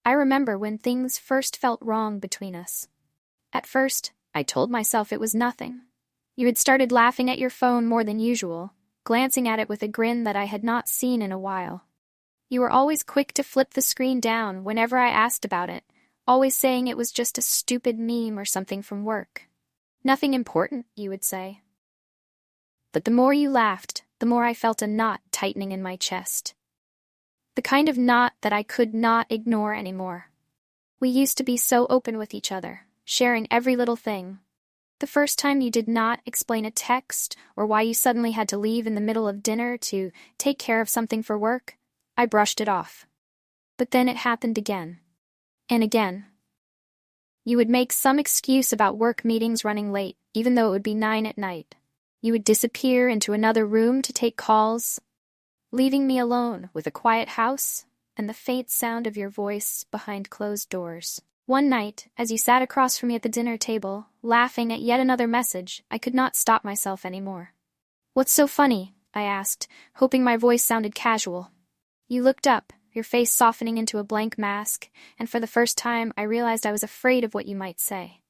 I remember when things first felt wrong between us. At first, I told myself it was nothing. You had started laughing at your phone more than usual, glancing at it with a grin that I had not seen in a while. You were always quick to flip the screen down whenever I asked about it, always saying it was just a stupid meme or something from work. Nothing important, you would say. But the more you laughed, the more I felt a knot tightening in my chest. The kind of knot that I could not ignore anymore. We used to be so open with each other, sharing every little thing. The first time you did not explain a text or why you suddenly had to leave in the middle of dinner to take care of something for work, I brushed it off. But then it happened again. And again. You would make some excuse about work meetings running late, even though it would be 9 at night. You would disappear into another room to take calls, leaving me alone with a quiet house and the faint sound of your voice behind closed doors. One night, as you sat across from me at the dinner table, laughing at yet another message, I could not stop myself anymore. "What's so funny?" I asked, hoping my voice sounded casual. You looked up, your face softening into a blank mask, and for the first time I realized I was afraid of what you might say.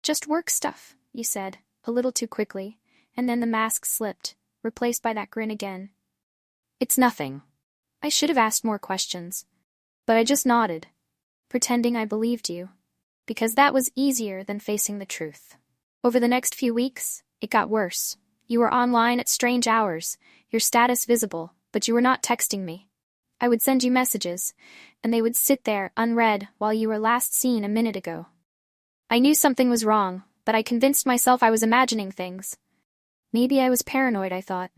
"Just work stuff," you said, a little too quickly, and then the mask slipped, replaced by that grin again. "It's nothing." I should have asked more questions, but I just nodded, pretending I believed you, because that was easier than facing the truth. Over the next few weeks, it got worse. You were online at strange hours, your status visible, but you were not texting me. I would send you messages, and they would sit there unread while you were last seen a minute ago. I knew something was wrong, but I convinced myself I was imagining things. Maybe I was paranoid, I thought.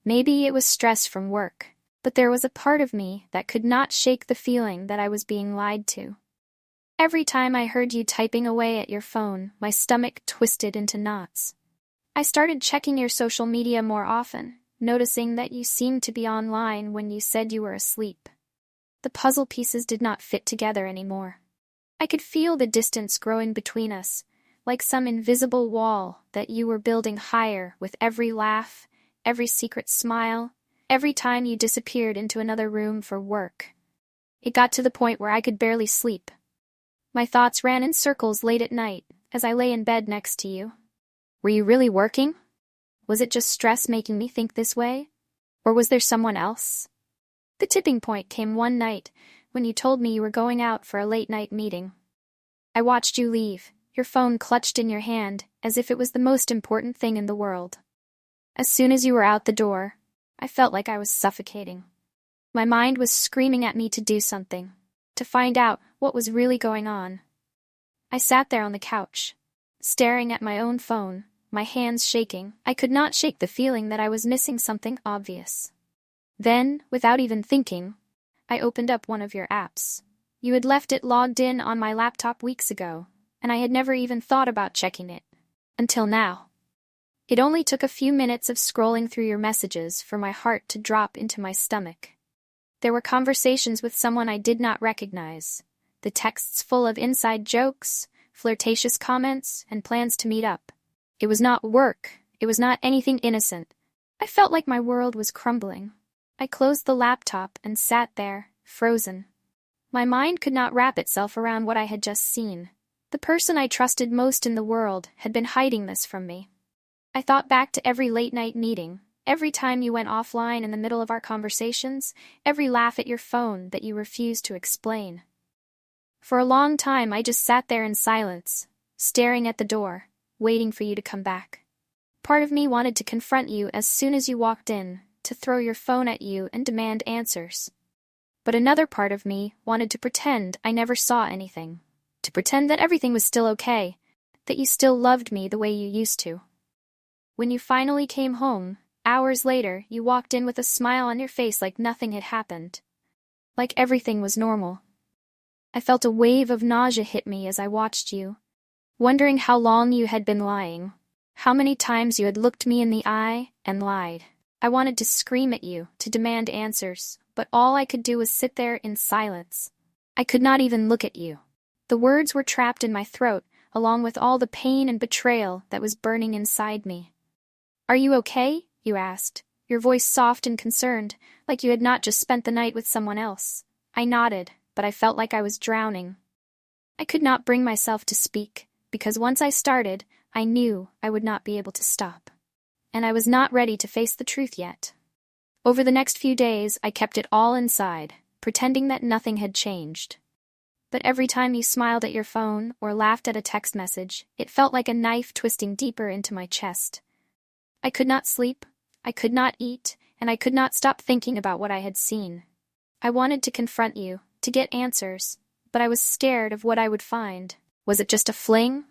Maybe it was stress from work, but there was a part of me that could not shake the feeling that I was being lied to. Every time I heard you typing away at your phone, my stomach twisted into knots. I started checking your social media more often, noticing that you seemed to be online when you said you were asleep. The puzzle pieces did not fit together anymore. I could feel the distance growing between us, like some invisible wall that you were building higher with every laugh, every secret smile, every time you disappeared into another room for work. It got to the point where I could barely sleep. My thoughts ran in circles late at night as I lay in bed next to you. Were you really working? Was it just stress making me think this way? Or was there someone else? The tipping point came one night when you told me you were going out for a late-night meeting. I watched you leave, your phone clutched in your hand as if it was the most important thing in the world. As soon as you were out the door, I felt like I was suffocating. My mind was screaming at me to do something, to find out what was really going on. I sat there on the couch, staring at my own phone, my hands shaking. I could not shake the feeling that I was missing something obvious. Then, without even thinking, I opened up one of your apps. You had left it logged in on my laptop weeks ago, and I had never even thought about checking it. Until now. It only took a few minutes of scrolling through your messages for my heart to drop into my stomach. There were conversations with someone I did not recognize, the texts full of inside jokes, flirtatious comments, and plans to meet up. It was not work, it was not anything innocent. I felt like my world was crumbling. I closed the laptop and sat there, frozen. My mind could not wrap itself around what I had just seen. The person I trusted most in the world had been hiding this from me. I thought back to every late-night meeting, every time you went offline in the middle of our conversations, every laugh at your phone that you refused to explain. For a long time I just sat there in silence, staring at the door, waiting for you to come back. Part of me wanted to confront you as soon as you walked in, to throw your phone at you and demand answers. But another part of me wanted to pretend I never saw anything, to pretend that everything was still okay, that you still loved me the way you used to. When you finally came home, hours later, you walked in with a smile on your face like nothing had happened. Like everything was normal. I felt a wave of nausea hit me as I watched you, wondering how long you had been lying, how many times you had looked me in the eye and lied. I wanted to scream at you, to demand answers, but all I could do was sit there in silence. I could not even look at you. The words were trapped in my throat, along with all the pain and betrayal that was burning inside me. "Are you okay?" you asked, your voice soft and concerned, like you had not just spent the night with someone else. I nodded, but I felt like I was drowning. I could not bring myself to speak, because once I started, I knew I would not be able to stop. And I was not ready to face the truth yet. Over the next few days, I kept it all inside, pretending that nothing had changed. But every time you smiled at your phone or laughed at a text message, it felt like a knife twisting deeper into my chest. I could not sleep, I could not eat, and I could not stop thinking about what I had seen. I wanted to confront you, to get answers, but I was scared of what I would find. Was it just a fling?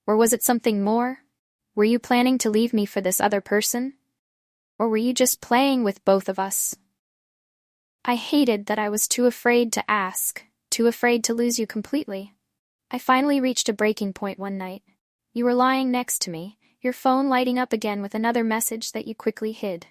Or was it something more? Were you planning to leave me for this other person? Or were you just playing with both of us? I hated that I was too afraid to ask, too afraid to lose you completely. I finally reached a breaking point one night. You were lying next to me, your phone lighting up again with another message that you quickly hid.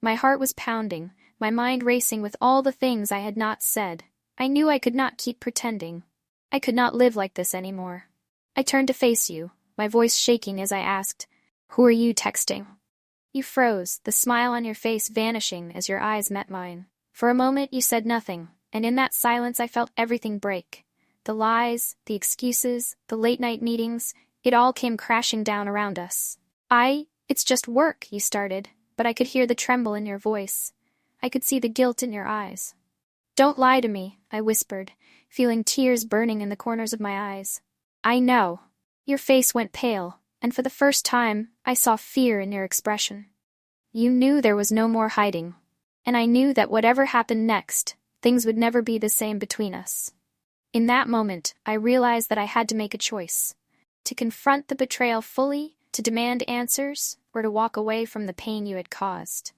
My heart was pounding, my mind racing with all the things I had not said. I knew I could not keep pretending. I could not live like this anymore. I turned to face you, my voice shaking as I asked, "Who are you texting?" You froze, the smile on your face vanishing as your eyes met mine. For a moment you said nothing, and in that silence I felt everything break. The lies, the excuses, the late-night meetings, it all came crashing down around us. It's just work, you started, but I could hear the tremble in your voice. I could see the guilt in your eyes. "Don't lie to me," I whispered, feeling tears burning in the corners of my eyes. "I know." Your face went pale, and for the first time, I saw fear in your expression. You knew there was no more hiding, and I knew that whatever happened next, things would never be the same between us. In that moment, I realized that I had to make a choice. To confront the betrayal fully, to demand answers, or to walk away from the pain you had caused.